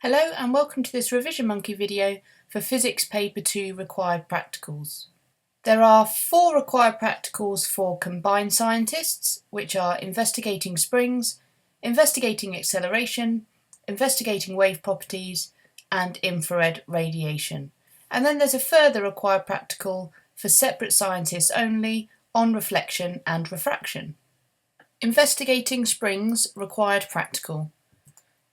Hello and welcome to this Revision Monkey video for Physics Paper 2 required practicals. There are 4 required practicals for combined scientists, which are investigating springs, investigating acceleration, investigating wave properties and infrared radiation. And then there's a further required practical for separate scientists only on reflection and refraction. Investigating springs required practical.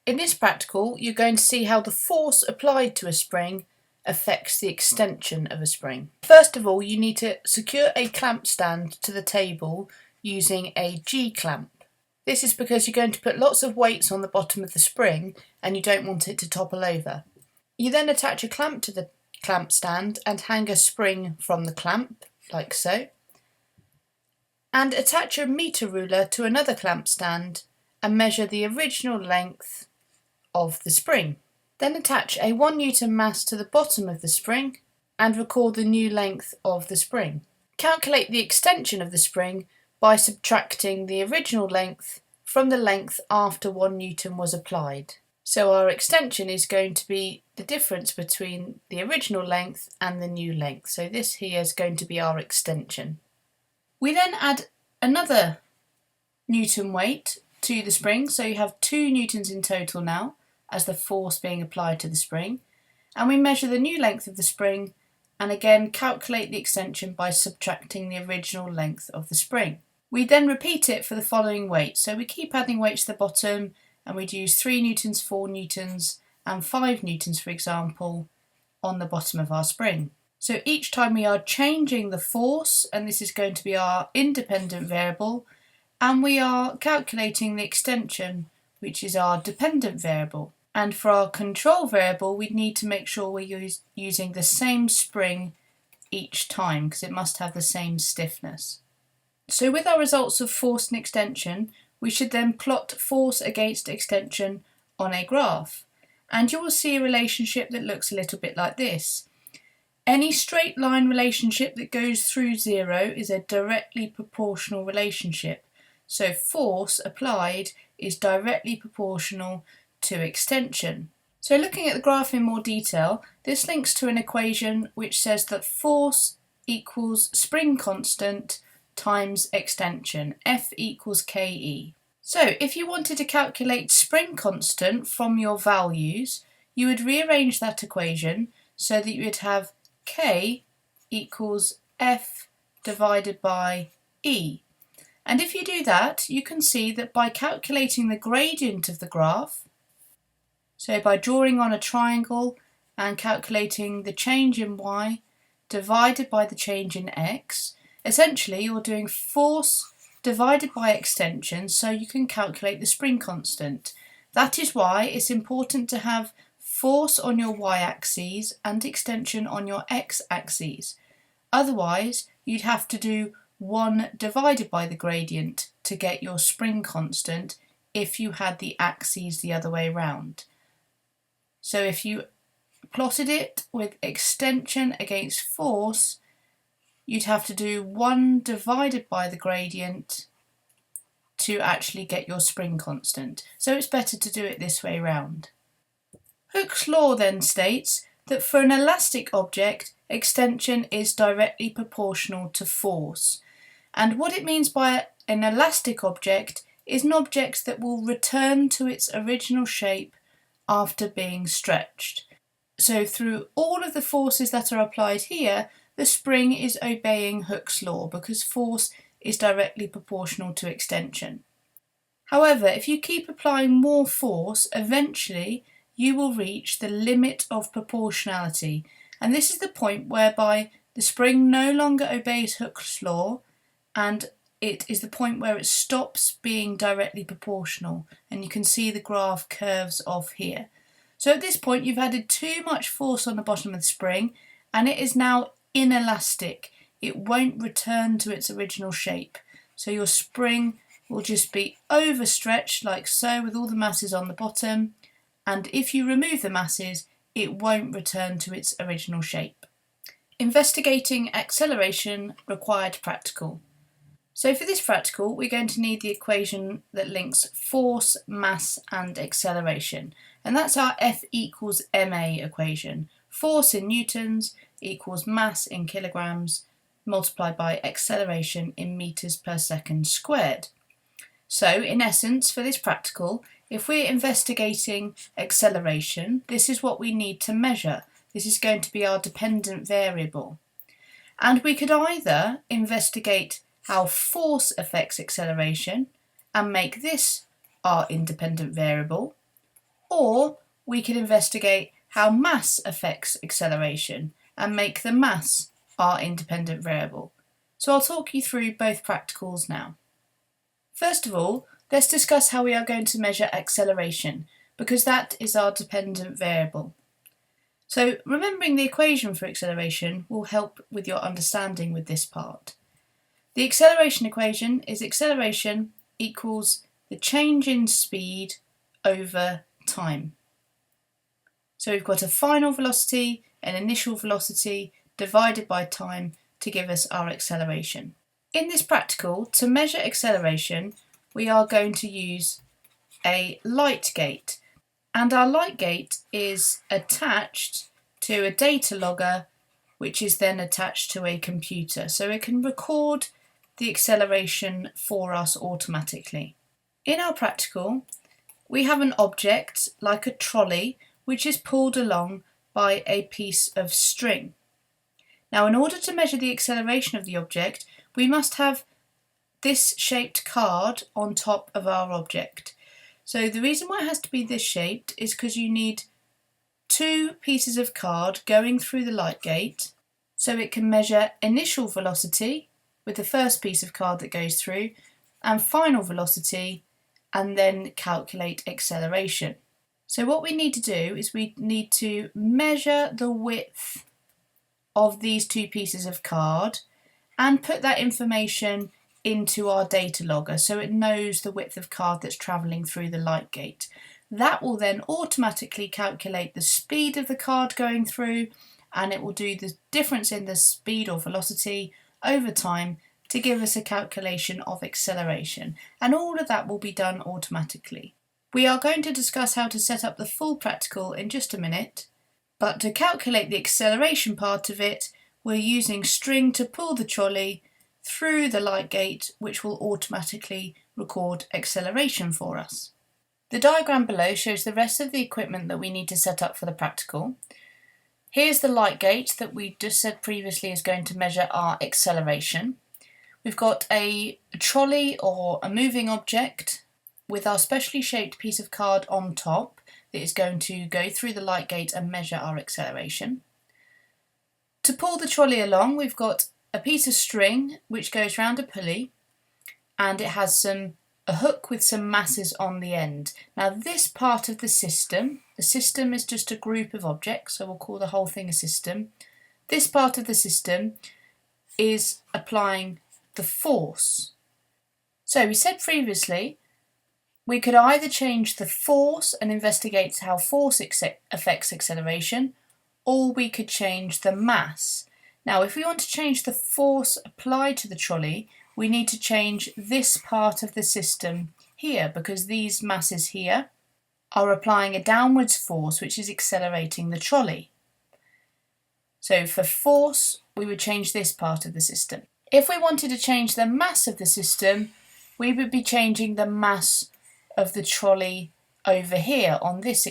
In this practical, you're going to see how the force applied to a spring affects the extension of a spring. First of all, you need to secure a clamp stand to the table using a G-clamp. This is because you're going to put lots of weights on the bottom of the spring and you don't want it to topple over. You then attach a clamp to the clamp stand and hang a spring from the clamp, like so, and attach a meter ruler to another clamp stand and measure the original length of the spring. Then attach a 1 Newton mass to the bottom of the spring and record the new length of the spring. Calculate the extension of the spring by subtracting the original length from the length after 1 Newton was applied. So our extension is going to be the difference between the original length and the new length. So this here is going to be our extension. We then add another Newton weight to the spring, so you have 2 newtons in total now as the force being applied to the spring, and we measure the new length of the spring and again calculate the extension by subtracting the original length of the spring. We then repeat it for the following weights, so we keep adding weights to the bottom and we'd use 3 newtons, 4 newtons and 5 newtons for example on the bottom of our spring. So each time we are changing the force, and this is going to be our independent variable, and we are calculating the extension, which is our dependent variable. And for our control variable, we need to make sure we're using the same spring each time because it must have the same stiffness. So with our results of force and extension, we should then plot force against extension on a graph. And you will see a relationship that looks a little bit like this. Any straight line relationship that goes through 0 is a directly proportional relationship. So force applied is directly proportional to extension. So looking at the graph in more detail, this links to an equation which says that force equals spring constant times extension, F equals KE. So if you wanted to calculate spring constant from your values, you would rearrange that equation so that you would have K equals F divided by E. And if you do that, you can see that by calculating the gradient of the graph, so by drawing on a triangle and calculating the change in y divided by the change in x, essentially you're doing force divided by extension so you can calculate the spring constant. That is why it's important to have force on your y-axis and extension on your x-axis. Otherwise, you'd have to do 1 divided by the gradient to get your spring constant if you had the axes the other way round. So if you plotted it with extension against force, you'd have to do 1 divided by the gradient to actually get your spring constant. So it's better to do it this way round. Hooke's law then states that for an elastic object, extension is directly proportional to force. And what it means by an elastic object is an object that will return to its original shape after being stretched. So through all of the forces that are applied here, the spring is obeying Hooke's law because force is directly proportional to extension. However, if you keep applying more force, eventually you will reach the limit of proportionality, and this is the point whereby the spring no longer obeys Hooke's law and it is the point where it stops being directly proportional, and you can see the graph curves off here. So at this point you've added too much force on the bottom of the spring and it is now inelastic. It won't return to its original shape. So your spring will just be overstretched like so with all the masses on the bottom, and if you remove the masses it won't return to its original shape. Investigating acceleration required practical. So for this practical, we're going to need the equation that links force, mass and acceleration. And that's our F equals ma equation. Force in newtons equals mass in kilograms multiplied by acceleration in meters per second squared. So in essence, for this practical, if we're investigating acceleration, this is what we need to measure. This is going to be our dependent variable. And we could either investigate how force affects acceleration and make this our independent variable, or we could investigate how mass affects acceleration and make the mass our independent variable. So I'll talk you through both practicals now. First of all, let's discuss how we are going to measure acceleration, because that is our dependent variable. So remembering the equation for acceleration will help with your understanding with this part. The acceleration equation is acceleration equals the change in speed over time. So we've got a final velocity, an initial velocity divided by time to give us our acceleration. In this practical, to measure acceleration, we are going to use a light gate, and our light gate is attached to a data logger, which is then attached to a computer, so it can record the acceleration for us automatically. In our practical, we have an object like a trolley which is pulled along by a piece of string. Now, in order to measure the acceleration of the object, we must have this shaped card on top of our object. So the reason why it has to be this shaped is because you need two pieces of card going through the light gate so it can measure initial velocity with the first piece of card that goes through and final velocity and then calculate acceleration. So what we need to do is we need to measure the width of these two pieces of card and put that information into our data logger so it knows the width of card that's travelling through the light gate. That will then automatically calculate the speed of the card going through, and it will do the difference in the speed or velocity over time to give us a calculation of acceleration, and all of that will be done automatically. We are going to discuss how to set up the full practical in just a minute, but to calculate the acceleration part of it, we're using string to pull the trolley through the light gate, which will automatically record acceleration for us. The diagram below shows the rest of the equipment that we need to set up for the practical. Here's the light gate that we just said previously is going to measure our acceleration. We've got a trolley or a moving object with our specially shaped piece of card on top that is going to go through the light gate and measure our acceleration. To pull the trolley along, we've got a piece of string which goes round a pulley, and it has a hook with some masses on the end. Now this part of the system is just a group of objects, so we'll call the whole thing a system. This part of the system is applying the force. So we said previously we could either change the force and investigate how force affects acceleration, or we could change the mass. Now, if we want to change the force applied to the trolley, we need to change this part of the system here, because these masses here are applying a downwards force which is accelerating the trolley. So for force, we would change this part of the system. If we wanted to change the mass of the system, we would be changing the mass of the trolley over here on this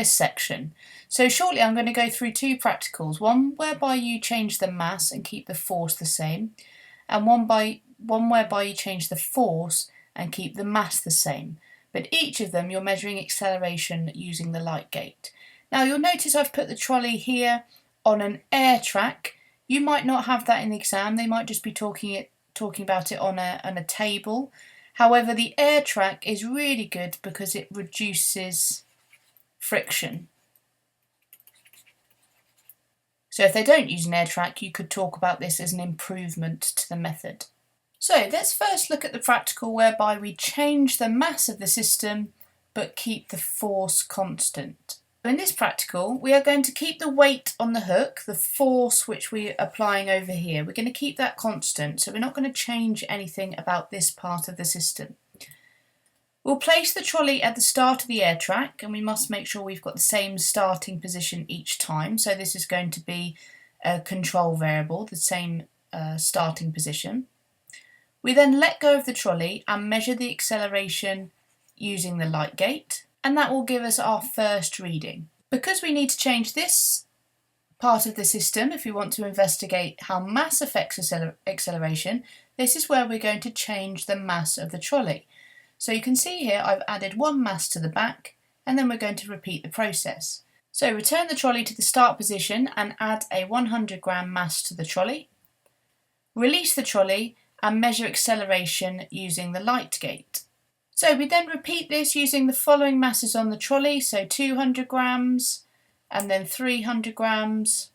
section. So shortly I'm going to go through two practicals, one whereby you change the mass and keep the force the same, and one whereby you change the force and keep the mass the same. But each of them you're measuring acceleration using the light gate. Now you'll notice I've put the trolley here on an air track. You might not have that in the exam, they might just be talking about it on a table. However, the air track is really good because it reduces friction. So if they don't use an air track, you could talk about this as an improvement to the method. So let's first look at the practical whereby we change the mass of the system but keep the force constant. In this practical, we are going to keep the weight on the hook, the force which we're applying over here. We're going to keep that constant, so we're not going to change anything about this part of the system. We'll place the trolley at the start of the air track, and we must make sure we've got the same starting position each time. So this is going to be a control variable, the same starting position. We then let go of the trolley and measure the acceleration using the light gate, and that will give us our first reading. Because we need to change this part of the system if we want to investigate how mass affects acceleration, this is where we're going to change the mass of the trolley. So you can see here I've added one mass to the back, and then we're going to repeat the process. So return the trolley to the start position and add a 100 gram mass to the trolley. Release the trolley and measure acceleration using the light gate. So we then repeat this using the following masses on the trolley, so 200 grams, and then 300 grams,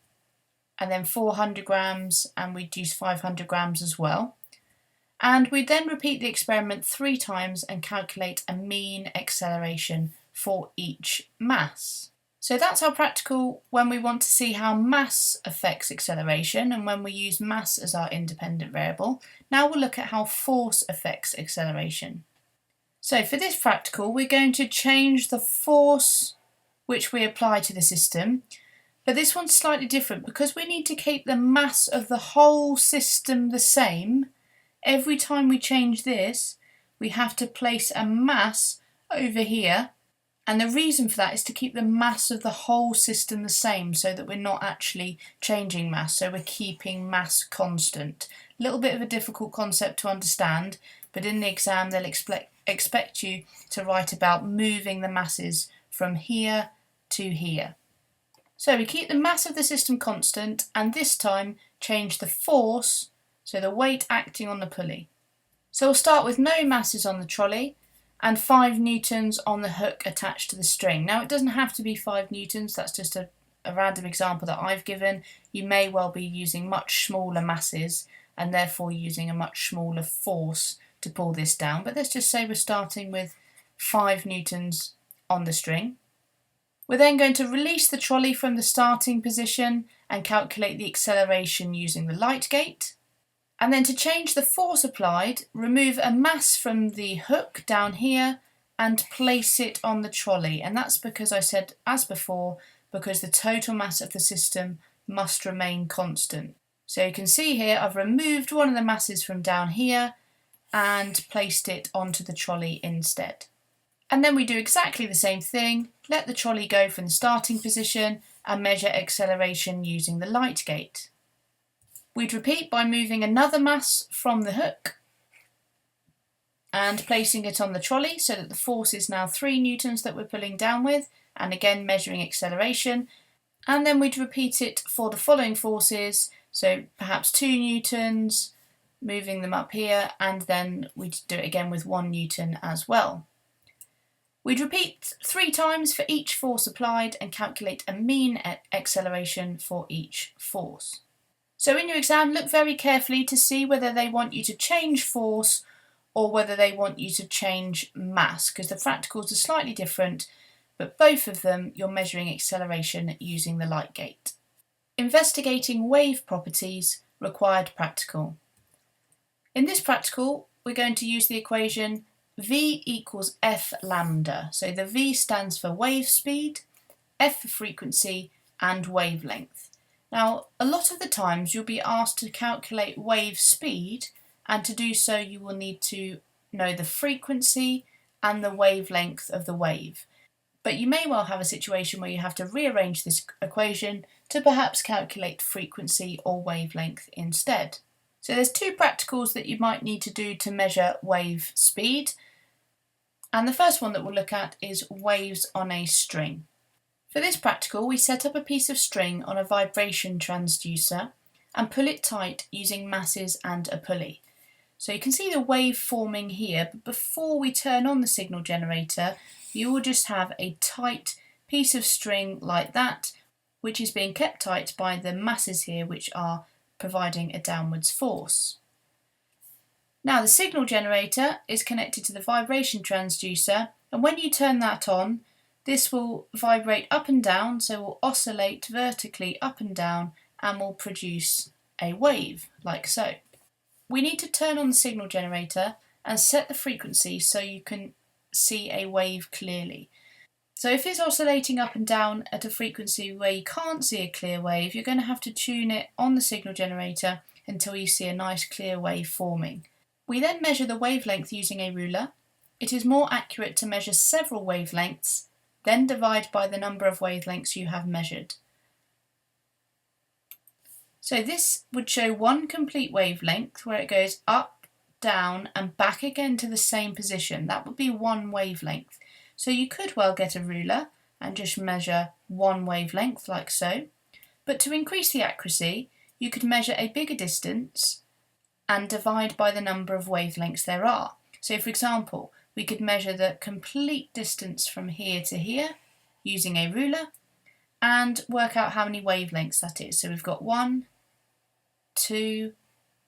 and then 400 grams, and we'd use 500 grams as well. And we then repeat the experiment 3 times and calculate a mean acceleration for each mass. So that's our practical when we want to see how mass affects acceleration and when we use mass as our independent variable. Now we'll look at how force affects acceleration. So for this practical, we're going to change the force which we apply to the system, but this one's slightly different because we need to keep the mass of the whole system the same. Every time we change this, we have to place a mass over here, and the reason for that is to keep the mass of the whole system the same so that we're not actually changing mass, so we're keeping mass constant. A little bit of a difficult concept to understand, but in the exam they'll expect you to write about moving the masses from here to here. So we keep the mass of the system constant, and this time change the force, so the weight acting on the pulley. So we'll start with no masses on the trolley and 5 newtons on the hook attached to the string. Now it doesn't have to be 5 newtons, that's just a random example that I've given. You may well be using much smaller masses and therefore using a much smaller force to pull this down, but let's just say we're starting with 5 newtons on the string. We're then going to release the trolley from the starting position and calculate the acceleration using the light gate. And then to change the force applied, remove a mass from the hook down here and place it on the trolley. And that's because I said, as before, because the total mass of the system must remain constant. So you can see here I've removed one of the masses from down here and placed it onto the trolley instead. And then we do exactly the same thing, let the trolley go from the starting position and measure acceleration using the light gate. We'd repeat by moving another mass from the hook and placing it on the trolley so that the force is now 3 newtons that we're pulling down with, and again measuring acceleration. And then we'd repeat it for the following forces, so perhaps 2 newtons, moving them up here, and then we'd do it again with 1 newton as well. We'd repeat 3 times for each force applied and calculate a mean acceleration for each force. So in your exam, look very carefully to see whether they want you to change force or whether they want you to change mass, because the practicals are slightly different, but both of them you're measuring acceleration using the light gate. Investigating wave properties, required practical. In this practical, we're going to use the equation V equals F lambda. So the V stands for wave speed, F for frequency, and wavelength. Now, a lot of the times you'll be asked to calculate wave speed, and to do so you will need to know the frequency and the wavelength of the wave. But you may well have a situation where you have to rearrange this equation to perhaps calculate frequency or wavelength instead. So there's 2 practicals that you might need to do to measure wave speed. And the first one that we'll look at is waves on a string. For this practical, we set up a piece of string on a vibration transducer and pull it tight using masses and a pulley. So you can see the wave forming here, but before we turn on the signal generator, you will just have a tight piece of string like that, which is being kept tight by the masses here, which are providing a downwards force. Now the signal generator is connected to the vibration transducer, and when you turn that on, This will vibrate up and down, so will oscillate vertically up and down and will produce a wave, like so. We need to turn on the signal generator and set the frequency so you can see a wave clearly. So if it's oscillating up and down at a frequency where you can't see a clear wave, you're going to have to tune it on the signal generator until you see a nice clear wave forming. We then measure the wavelength using a ruler. It is more accurate to measure several wavelengths, then divide by the number of wavelengths you have measured. So this would show one complete wavelength where it goes up, down and back again to the same position. That would be one wavelength. So you could well get a ruler and just measure one wavelength like so. But to increase the accuracy, you could measure a bigger distance and divide by the number of wavelengths there are. So for example, we could measure the complete distance from here to here using a ruler and work out how many wavelengths that is. So we've got 1, 2,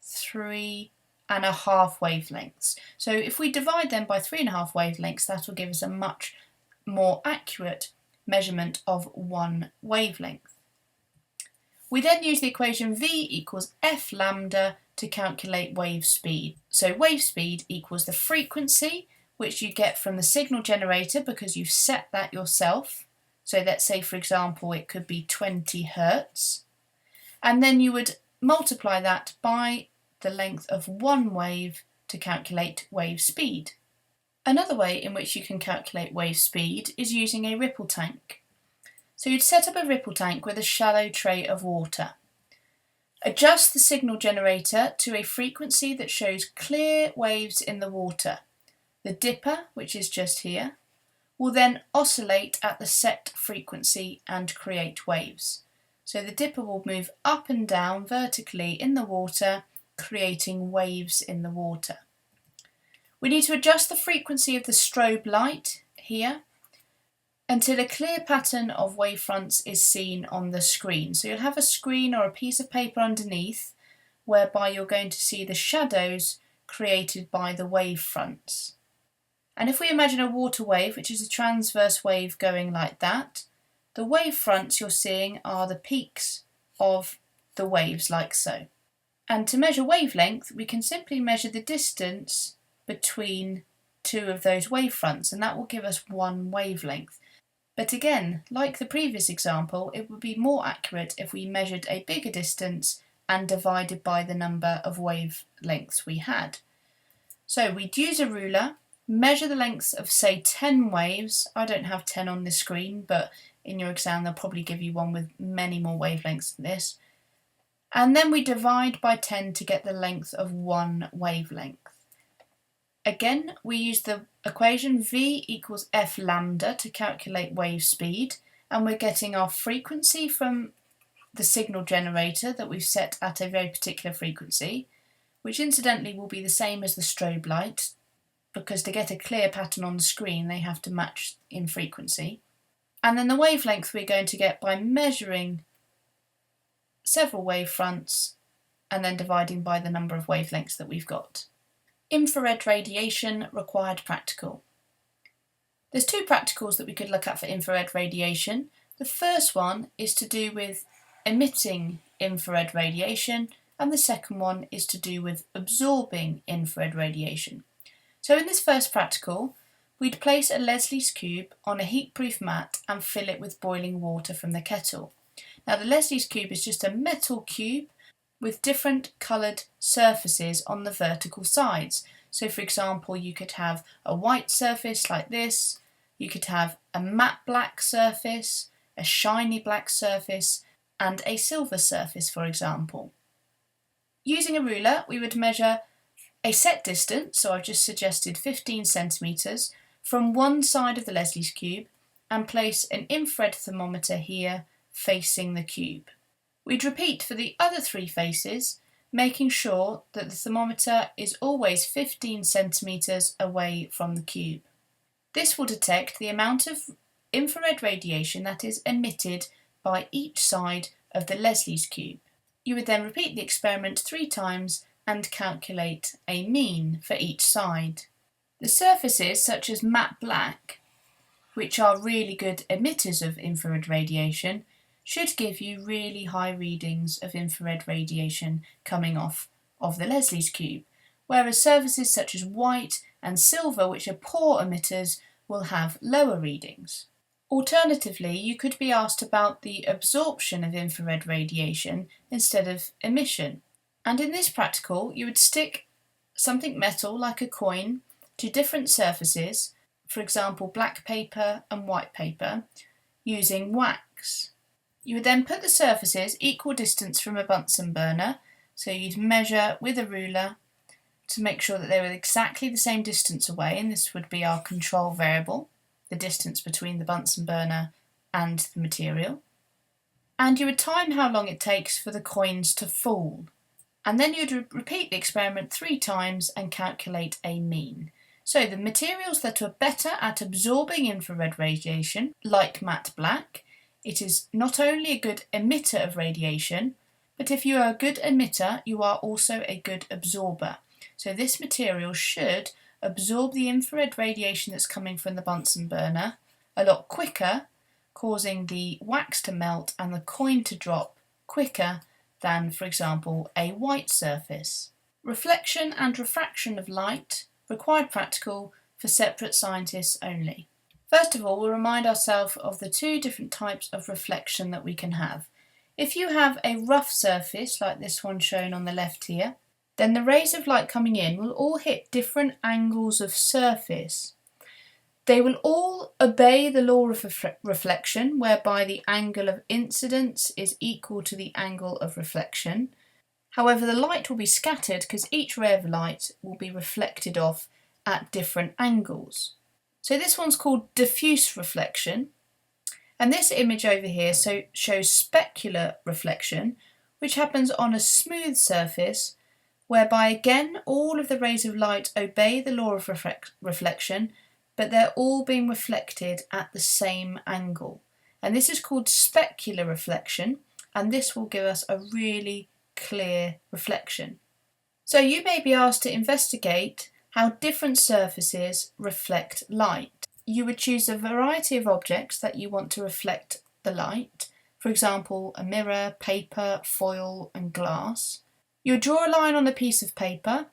3 and a half wavelengths. So if we divide them by 3.5 wavelengths, that will give us a much more accurate measurement of one wavelength. We then use the equation V equals F lambda to calculate wave speed. So wave speed equals the frequency which you get from the signal generator because you've set that yourself. So let's say, for example, it could be 20 Hertz. And then you would multiply that by the length of one wave to calculate wave speed. Another way in which you can calculate wave speed is using a ripple tank. So you'd set up a ripple tank with a shallow tray of water. Adjust the signal generator to a frequency that shows clear waves in the water. The dipper, which is just here, will then oscillate at the set frequency and create waves. So the dipper will move up and down vertically in the water, creating waves in the water. We need to adjust the frequency of the strobe light here until a clear pattern of wavefronts is seen on the screen. So you'll have a screen or a piece of paper underneath whereby you're going to see the shadows created by the wavefronts. And if we imagine a water wave, which is a transverse wave going like that, the wavefronts you're seeing are the peaks of the waves like so. And to measure wavelength, we can simply measure the distance between two of those wavefronts, and that will give us one wavelength. But again, like the previous example, it would be more accurate if we measured a bigger distance and divided by the number of wavelengths we had. So we'd use a ruler, measure the lengths of say 10 waves. I don't have 10 on the screen, but in your exam they'll probably give you one with many more wavelengths than this. And then we divide by 10 to get the length of one wavelength. Again, we use the equation V equals F lambda to calculate wave speed, and we're getting our frequency from the signal generator that we've set at a very particular frequency, which incidentally will be the same as the strobe light, because to get a clear pattern on the screen they have to match in frequency. And then the wavelength we're going to get by measuring several wavefronts and then dividing by the number of wavelengths that we've got. Infrared radiation required practical. There's two practicals that we could look at for infrared radiation. The first one is to do with emitting infrared radiation, and the second one is to do with absorbing infrared radiation. So in this first practical, we'd place a Leslie's cube on a heat-proof mat and fill it with boiling water from the kettle. Now the Leslie's cube is just a metal cube with different coloured surfaces on the vertical sides. So for example, you could have a white surface like this, you could have a matte black surface, a shiny black surface, and a silver surface, for example. Using a ruler, we would measure a set distance, so I've just suggested 15 centimetres, from one side of the Leslie's cube and place an infrared thermometer here facing the cube. We'd repeat for the other three faces, making sure that the thermometer is always 15 centimetres away from the cube. This will detect the amount of infrared radiation that is emitted by each side of the Leslie's cube. You would then repeat the experiment 3 times and calculate a mean for each side. The surfaces, such as matte black, which are really good emitters of infrared radiation, should give you really high readings of infrared radiation coming off of the Leslie's cube, whereas surfaces such as white and silver, which are poor emitters, will have lower readings. Alternatively, you could be asked about the absorption of infrared radiation instead of emission. And in this practical, you would stick something metal like a coin to different surfaces, for example black paper and white paper, using wax. You would then put the surfaces equal distance from a Bunsen burner, so you'd measure with a ruler to make sure that they were exactly the same distance away, and this would be our control variable, the distance between the Bunsen burner and the material. And you would time how long it takes for the coins to fall. And then you'd repeat the experiment 3 times and calculate a mean. So the materials that are better at absorbing infrared radiation, like matte black, it is not only a good emitter of radiation, but if you are a good emitter, you are also a good absorber. So this material should absorb the infrared radiation that's coming from the Bunsen burner a lot quicker, causing the wax to melt and the coin to drop quicker than, for example, a white surface. Reflection and refraction of light, required practical for separate scientists only. First of all, we'll remind ourselves of the 2 different types of reflection that we can have. If you have a rough surface, like this one shown on the left here, then the rays of light coming in will all hit different angles of surface. They will all obey the law of reflection, whereby the angle of incidence is equal to the angle of reflection. However, the light will be scattered because each ray of light will be reflected off at different angles. So this one's called diffuse reflection, and this image over here shows specular reflection, which happens on a smooth surface, whereby again all of the rays of light obey the law of reflection, but they're all being reflected at the same angle. And this is called specular reflection, and this will give us a really clear reflection. So you may be asked to investigate how different surfaces reflect light. You would choose a variety of objects that you want to reflect the light, for example a mirror, paper, foil and glass. You would draw a line on a piece of paper,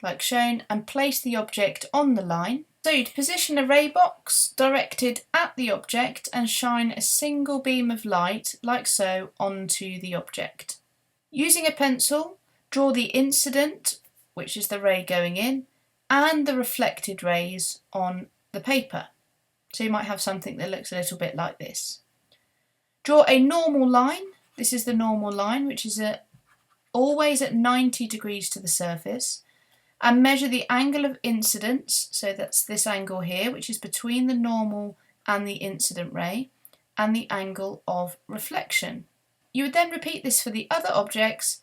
like shown, and place the object on the line. So you'd position a ray box directed at the object and shine a single beam of light, like so, onto the object. Using a pencil, draw the incident, which is the ray going in, and the reflected rays on the paper. So you might have something that looks a little bit like this. Draw a normal line. This is the normal line, which is always at 90 degrees to the surface, and measure the angle of incidence, so that's this angle here, which is between the normal and the incident ray, and the angle of reflection. You would then repeat this for the other objects,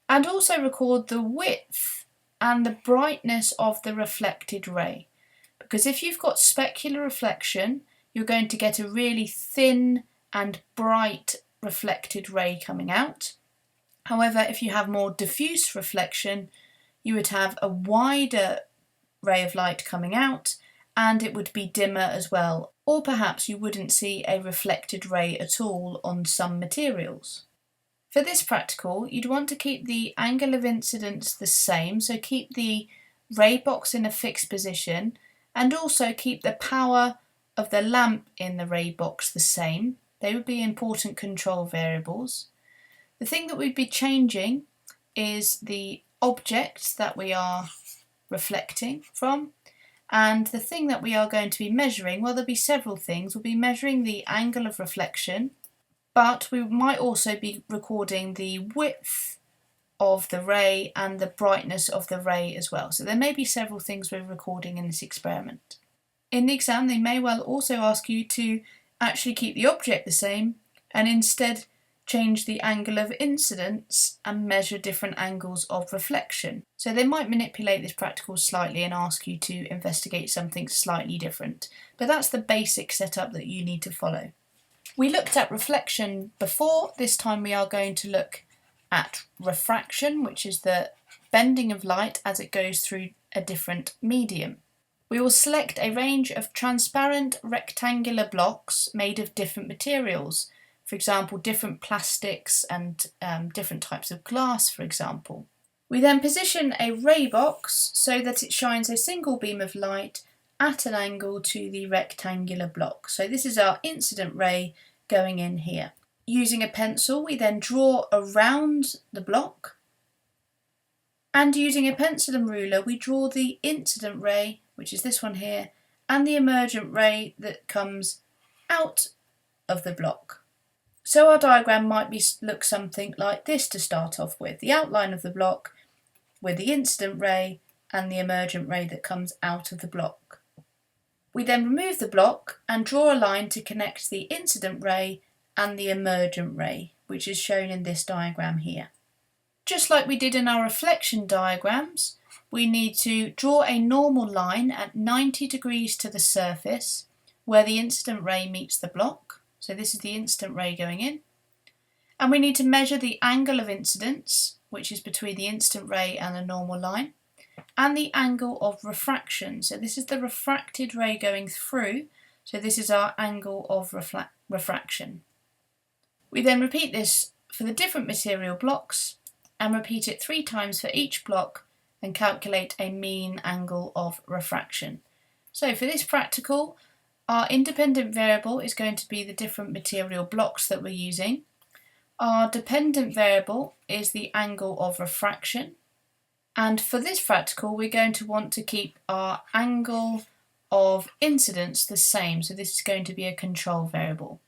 and also record the width and the brightness of the reflected ray. Because if you've got specular reflection, you're going to get a really thin and bright reflected ray coming out. However, if you have more diffuse reflection, you would have a wider ray of light coming out, and it would be dimmer as well, or perhaps you wouldn't see a reflected ray at all on some materials. For this practical, you'd want to keep the angle of incidence the same, so keep the ray box in a fixed position, and also keep the power of the lamp in the ray box the same. They would be important control variables. The thing that we'd be changing is the object that we are reflecting from, and the thing that we are going to be measuring, well, there'll be several things. We'll be measuring the angle of reflection, but we might also be recording the width of the ray and the brightness of the ray as well. So there may be several things we're recording in this experiment. In the exam, they may well also ask you to actually keep the object the same and instead change the angle of incidence and measure different angles of reflection. So they might manipulate this practical slightly and ask you to investigate something slightly different. But that's the basic setup that you need to follow. We looked at reflection before. This time we are going to look at refraction, which is the bending of light as it goes through a different medium. We will select a range of transparent rectangular blocks made of different materials, for example, different plastics and different types of glass, for example. We then position a ray box so that it shines a single beam of light at an angle to the rectangular block. So this is our incident ray going in here. Using a pencil, we then draw around the block, and using a pencil and ruler, we draw the incident ray, which is this one here, and the emergent ray that comes out of the block. So our diagram might look something like this to start off with: the outline of the block with the incident ray and the emergent ray that comes out of the block. We then remove the block and draw a line to connect the incident ray and the emergent ray, which is shown in this diagram here. Just like we did in our reflection diagrams, we need to draw a normal line at 90 degrees to the surface where the incident ray meets the block. So this is the incident ray going in. And we need to measure the angle of incidence, which is between the incident ray and the normal line, and the angle of refraction. So this is the refracted ray going through, so this is our angle of refraction. We then repeat this for the different material blocks and repeat it 3 times for each block and calculate a mean angle of refraction. So for this practical, our independent variable is going to be the different material blocks that we're using. Our dependent variable is the angle of refraction. And for this practical, we're going to want to keep our angle of incidence the same. So this is going to be a control variable.